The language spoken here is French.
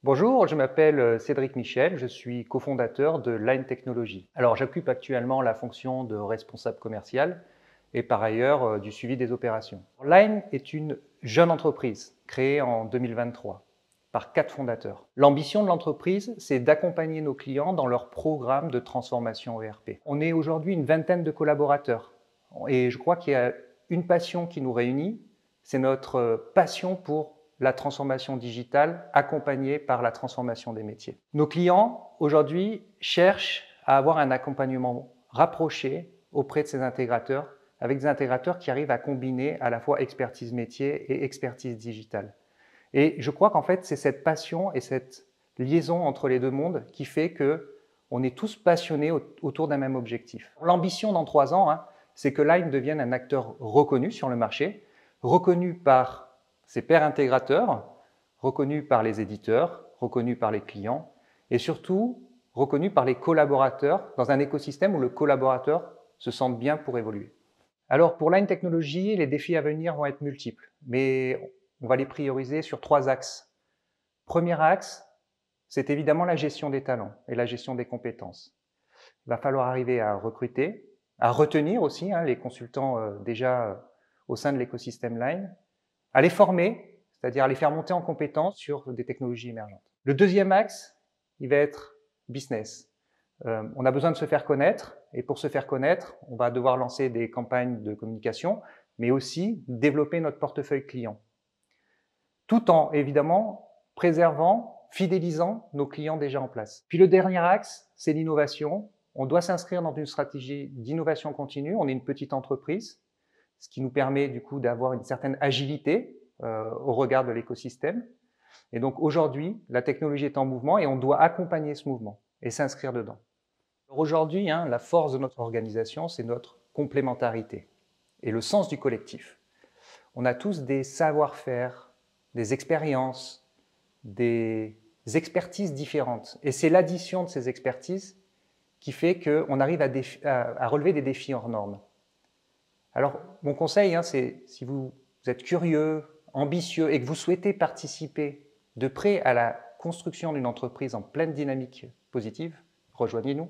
Bonjour, je m'appelle Cédric Michel, je suis cofondateur de Line Technologies. Alors j'occupe actuellement la fonction de responsable commercial et par ailleurs du suivi des opérations. Line est une jeune entreprise créée en 2023 par 4 fondateurs. L'ambition de l'entreprise, c'est d'accompagner nos clients dans leur programme de transformation ERP. On est aujourd'hui une vingtaine de collaborateurs et je crois qu'il y a une passion qui nous réunit, c'est notre passion pour la transformation digitale accompagnée par la transformation des métiers. Nos clients, aujourd'hui, cherchent à avoir un accompagnement rapproché auprès de ces intégrateurs, avec des intégrateurs qui arrivent à combiner à la fois expertise métier et expertise digitale. Et je crois qu'en fait, c'est cette passion et cette liaison entre les deux mondes qui fait qu'on est tous passionnés autour d'un même objectif. L'ambition dans 3 ans, c'est que Line devienne un acteur reconnu sur le marché, reconnu par ses pairs intégrateurs, reconnus par les éditeurs, reconnus par les clients et surtout reconnus par les collaborateurs dans un écosystème où le collaborateur se sente bien pour évoluer. Alors pour Line Technologies, les défis à venir vont être multiples, mais on va les prioriser sur 3 axes. Premier axe, c'est évidemment la gestion des talents et la gestion des compétences. Il va falloir arriver à recruter, à retenir aussi les consultants déjà au sein de l'écosystème Line, à les former, c'est-à-dire à les faire monter en compétences sur des technologies émergentes. Le deuxième axe, il va être business. On a besoin de se faire connaître et pour se faire connaître, on va devoir lancer des campagnes de communication, mais aussi développer notre portefeuille client. Tout en, évidemment, préservant, fidélisant nos clients déjà en place. Puis le dernier axe, c'est l'innovation. On doit s'inscrire dans une stratégie d'innovation continue. On est une petite entreprise, ce qui nous permet du coup d'avoir une certaine agilité au regard de l'écosystème. Et donc aujourd'hui, la technologie est en mouvement et on doit accompagner ce mouvement et s'inscrire dedans. Aujourd'hui, la force de notre organisation, c'est notre complémentarité et le sens du collectif. On a tous des savoir-faire, des expériences, des expertises différentes. Et c'est l'addition de ces expertises qui fait qu'on arrive à relever des défis hors normes. Alors, mon conseil, c'est si vous êtes curieux, ambitieux et que vous souhaitez participer de près à la construction d'une entreprise en pleine dynamique positive, rejoignez-nous.